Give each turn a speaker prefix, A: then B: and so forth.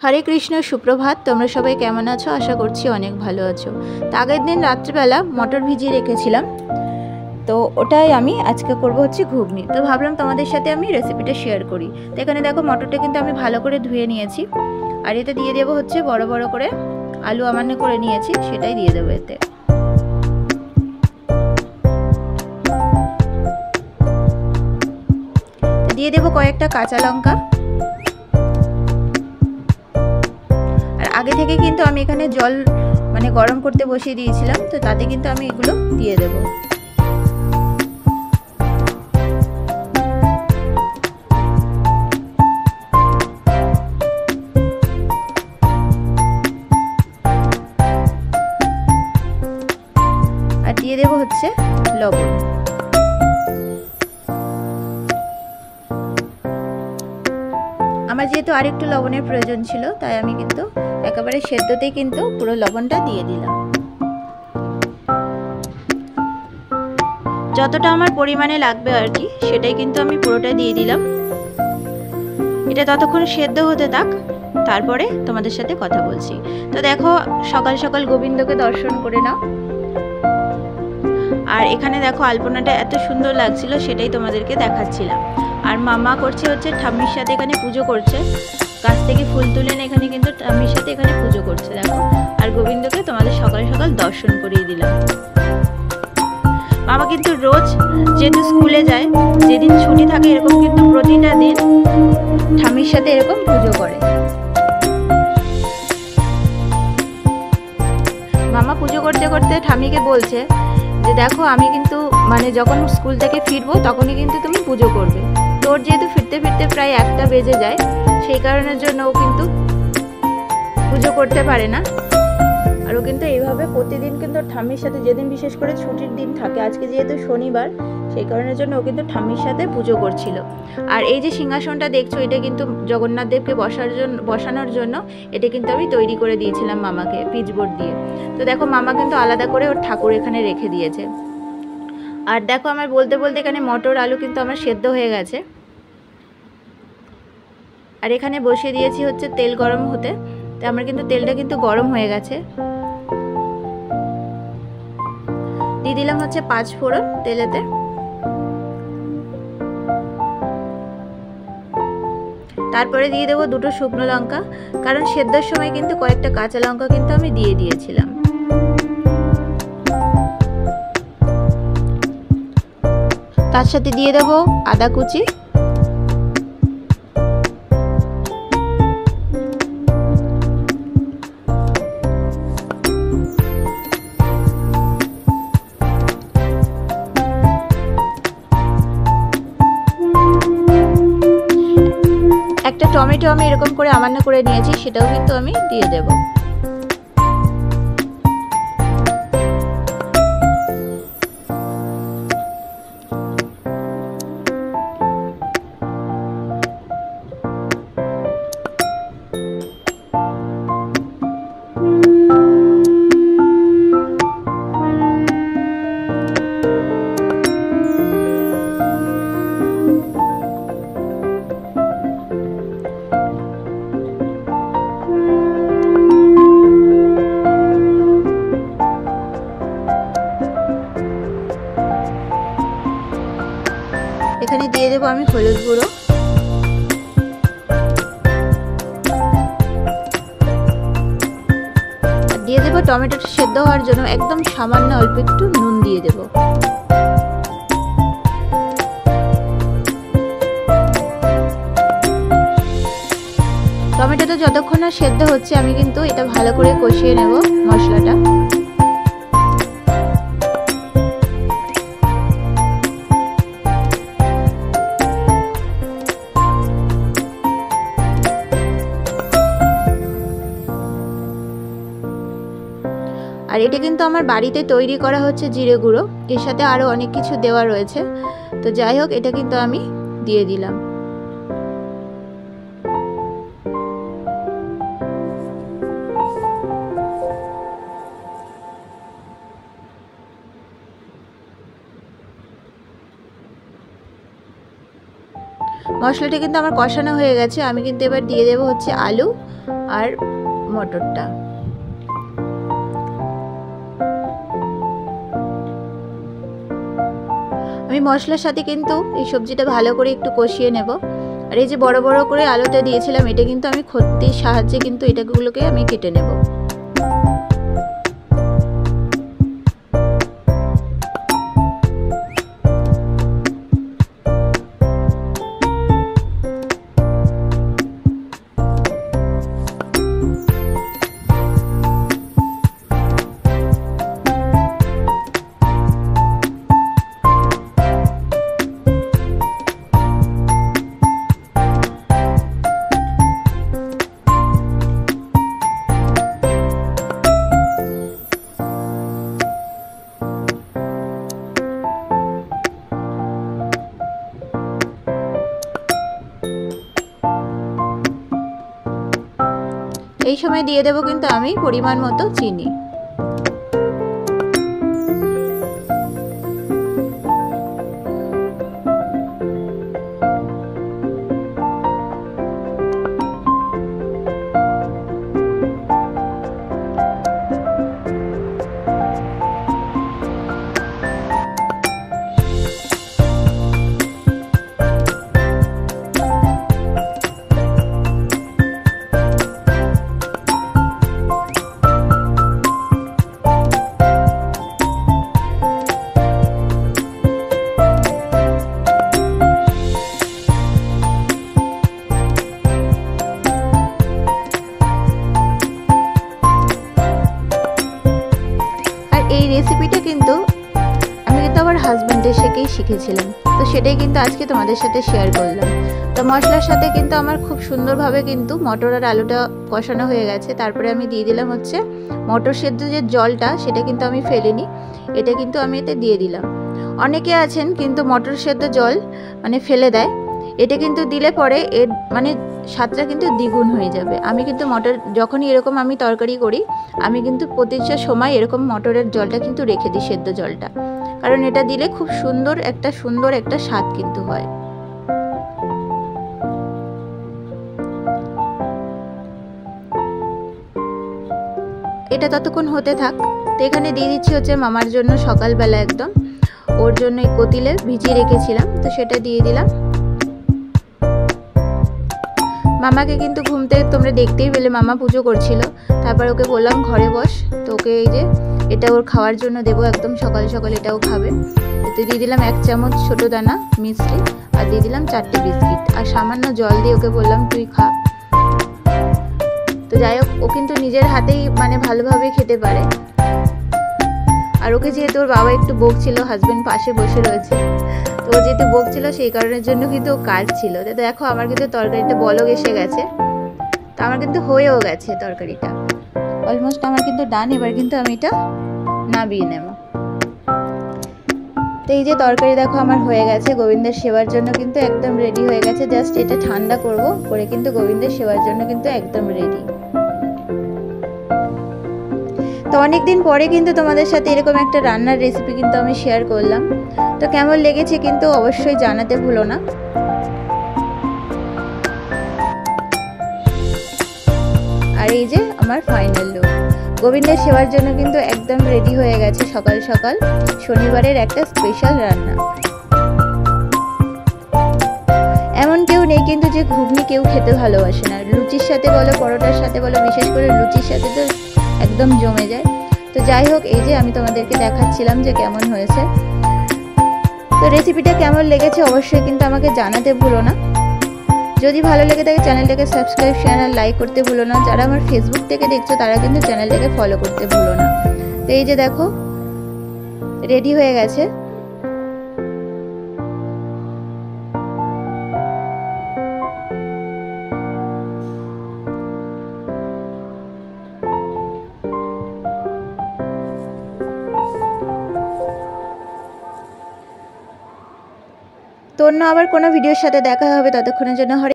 A: हरे कृष्ण सुप्रभात। তোমরা সবাই কেমন আছো? আশা করছি অনেক ভালো আছো। তো আগের দিন রাত্রিবেলা মটর ভিজিয়ে রেখেছিলাম, তো ওটাই আমি আজকে করব হচ্ছে ঘুগনি। তো ভাবলাম তোমাদের সাথে আমি রেসিপিটা শেয়ার করি। তো এখানে দেখো মটরটা কিন্তু আমি ভালো করে ধুয়ে নিয়েছি, আর এতে দিয়ে দেবো হচ্ছে বড় বড় করে আলু আমান্য করে নিয়েছি, সেটাই দিয়ে দেবো এতে। দিয়ে দেবো কয়েকটা কাঁচা লঙ্কা। আগে থেকে কিন্তু আমি এখানে জল গরম করতে বসিয়ে দিয়েছিলাম, তো তাতে কিন্তু আমি এগুলো দিয়ে দেব। আর দিয়ে দেব হচ্ছে লবণ। আমার যেহেতু আরেকটু লবণের প্রয়োজন ছিল, তাই আমি কিন্তু একেবারে সেদ্ধতেই কিন্তু পুরো লবণটা দিয়ে দিলাম। যতটা আমার পরিমাণে লাগবে আর কি, সেটাই কিন্তু আমি পুরোটা দিয়ে দিলাম। এটা ততক্ষণ সেদ্ধ হতে থাক, তারপরে তোমাদের সাথে কথা বলছি। তো দেখো, সকাল সকাল গোবিন্দকে দর্শন করে নাও। আর এখানে দেখো আলপনাটা এত সুন্দর লাগছিল, সেটাই তোমাদেরকে দেখাচ্ছিলাম। আর মামা করছে হচ্ছে ঠাম্মির সাথে এখানে পুজো করছে, গাছ থেকে ফুল তুলে এখানে কিন্তু ঠাম্মির সাথে এখানে পুজো করছে দেখো। আর গোবিন্দকে তোমাদের সকাল সকাল দর্শন করিয়ে দিলাম। মামা কিন্তু রোজ যেহেতু স্কুলে যায়, যেদিন ছুটি থাকে এরকম কিন্তু প্রতিটা দিন ঠাম্মির সাথে এরকম পুজো করে। মামা পুজো করতে করতে ঠাম্মিকে বলছে যে দেখো, আমি কিন্তু যখন স্কুল থেকে ফিরবো তখনই কিন্তু তুমি পুজো করবে। তোর যেহেতু ফিরতে ফিরতে প্রায় 1টা বেজে যায়, সেই কারণের জন্য ও কিন্তু পুজো করতে পারে না। আর ও কিন্তু এইভাবে প্রতিদিন কিন্তু ঠাম্মির সাথে, যেদিন বিশেষ করে ছুটির দিন থাকে, আজকে যেহেতু শনিবার, সেই কারণের জন্য ও কিন্তু ঠাম্মির সাথে পুজো করছিল। আর এই যে সিংহাসনটা দেখছো, এটা কিন্তু জগন্নাথ দেবকে বসানোর জন্য এটা কিন্তু আমি তৈরি করে দিয়েছিলাম মামাকে পিচবোর্ড দিয়ে। তো দেখো, মামা কিন্তু আলাদা করে ওর ঠাকুর এখানে রেখে দিয়েছে। আর দেখো, আমার বলতে বলতে এখানে মটর আলু কিন্তু আমার সেদ্ধ হয়ে গেছে। আর এখানে বসিয়ে দিয়েছি হচ্ছে তেল গরম হতে। তো আমার কিন্তু তেলটা কিন্তু গরম হয়ে গেছে। দিয়ে দিলাম হচ্ছে 5 ফোড়ন তেলেতে। তারপরে দিয়ে দেবো 2টো শুকনো লঙ্কা, কারণ সেদ্ধর সময় কিন্তু কয়েকটা কাঁচা লঙ্কা কিন্তু আমি দিয়ে দিয়েছিলাম। তার সাথে দিয়ে দেবো আদা কুচি। একটা টমেটো আমি এরকম করে আমান্য করে নিয়েছি, সেটাও কিন্তু আমি দিয়ে দেব। এখানে দিয়ে দেবো আমি হলুদ গুঁড়ো। আর দিয়ে দেবো টমেটোটা সেদ্ধ হওয়ার জন্য একদম সামান্য অল্প একটু নুন দিয়ে দেবো। টমেটোটা যতক্ষণ না সেদ্ধ হচ্ছে, আমি কিন্তু এটা ভালো করে কষিয়ে নেব মশলাটা। আর এটা কিন্তু আমার বাড়িতে তৈরি করা হচ্ছে জিরে গুঁড়ো, এর সাথে আরও অনেক কিছু দেওয়া রয়েছে। তো যাই হোক, এটা কিন্তু আমি দিয়ে দিলাম। মশলাটা কিন্তু আমার কষানো হয়ে গেছে। আমি কিন্তু এবার দিয়ে দেবো হচ্ছে আলু আর মটরটা। আমি মশলার সাথে কিন্তু এই সবজিটা ভালো করে একটু কষিয়ে নেব। আর এই যে বড় বড় করে আলুটা দিয়েছিলাম, এটা কিন্তু আমি খত্তির সাহায্যে কিন্তু এটাগুলোকে আমি কেটে নেব। এই সময় দিয়ে দেবো কিন্তু আমি পরিমাণ মতো চিনি। এই রেসিপিটা কিন্তু আমি কিন্তু আমার হাজব্যান্ডের থেকেই শিখেছিলাম, তো সেটাই কিন্তু আজকে তোমাদের সাথে শেয়ার করলাম। তো মশলার সাথে কিন্তু আমার খুব সুন্দরভাবে কিন্তু মটর আর আলুটা কষানো হয়ে গেছে। তারপরে আমি দিয়ে দিলাম হচ্ছে মটর সেদ্ধ যে জলটা, সেটা কিন্তু আমি ফেলিনি, এটা কিন্তু আমি এতে দিয়ে দিলাম। অনেকে আছেন কিন্তু মটর সেদ্ধ জল মানে ফেলে দেয়, এটা কিন্তু দিলে পরে এর মানে স্বাদটা কিন্তু দ্বিগুণ হয়ে যাবে। আমি কিন্তু মটর যখনই এরকম আমি তরকারি করি, আমি কিন্তু প্রতিটা সময় এরকম মটরের জলটা কিন্তু রেখে দিই, সেদ্ধ জলটা, কারণ এটা দিলে খুব সুন্দর একটা স্বাদ কিন্তু হয়। এটা ততক্ষণ হতে থাক। তো এখানে দিয়ে দিচ্ছি হচ্ছে মামার জন্য সকালবেলা একদম ওর জন্য এই কতিলে ভিজিয়ে রেখেছিলাম, তো সেটা দিয়ে দিলাম। মামাকে কিন্তু ঘুম থেকে তোমরা দেখতেই পেলে, মামা পুজো করছিল। তারপর ওকে বললাম ঘরে বস, তো ওকে এই যে এটা ওর খাওয়ার জন্য দেবো, একদম সকাল সকাল এটাও খাবে। এতে দিয়ে দিলাম 1 চামচ ছোট দানা মিষ্টি, আর দিয়ে দিলাম 4টে বিস্কিট, আর সামান্য জল দিয়ে ওকে বললাম তুই খা। তো যাই হোক, ও কিন্তু নিজের হাতেই মানে ভালোভাবে খেতে পারে। আর ওকে যেহেতু ওর বাবা একটু বকছিল, হাজবেন্ড পাশে বসে রয়েছে, তো ও যেহেতু বকছিল সেই কারণের জন্য কিন্তু ও কাটছিল। তো দেখো আমার কিন্তু তরকারিটা বলক এসে গেছে, তো আমার কিন্তু হয়েও গেছে তরকারিটা অলমোস্ট, আমার কিন্তু ডান। এবার কিন্তু আমি এটা নামিয়ে নেব। তো এই যে তরকারি দেখো আমার হয়ে গেছে, গোবিন্দের সেবার জন্য কিন্তু একদম রেডি হয়ে গেছে। জাস্ট এটা ঠান্ডা করব, করে কিন্তু গোবিন্দের সেবার জন্য কিন্তু একদম রেডি। তো অনেকদিন পরে কিন্তু তোমাদের সাথে এরকম একটা রান্নার রেসিপি কিন্তু আমি শেয়ার করলাম। তো কেমন লেগেছে কিন্তু অবশ্যই জানাতে ভুলো না। আর এই যে আমার ফাইনাল লুক, গোবিন্দের সেবার জন্য কিন্তু একদম রেডি হয়ে গেছে সকাল সকাল শনিবারের একটা স্পেশাল রান্না। এমন কেউ নেই কিন্তু যে ঘুগনি কেউ খেতে ভালোবাসে না, লুচির সাথে বলো পরোটার সাথে বলো, বিশেষ করে লুচির সাথে তো একদম জমে যায়। তো যাই হোক, এই যে আমি তোমাদেরকে দেখাচ্ছিলাম যে কেমন হয়েছে। তো রেসিপিটা কেমন লেগেছে অবশ্যই কিন্তু আমাকে জানাতে ভুলো না। যদি ভালো লেগে থাকে চ্যানেলটাকে সাবস্ক্রাইব, শেয়ার আর লাইক করতে ভুলো না। যারা আমার ফেসবুক থেকে দেখছো তারা কিন্তু চ্যানেলটাকে ফলো করতে ভুলো না। তো এই যে দেখো রেডি হয়ে গেছে। তো অন্য আবার কোনো ভিডিওর সাথে দেখা হবে, ততক্ষণের জন্য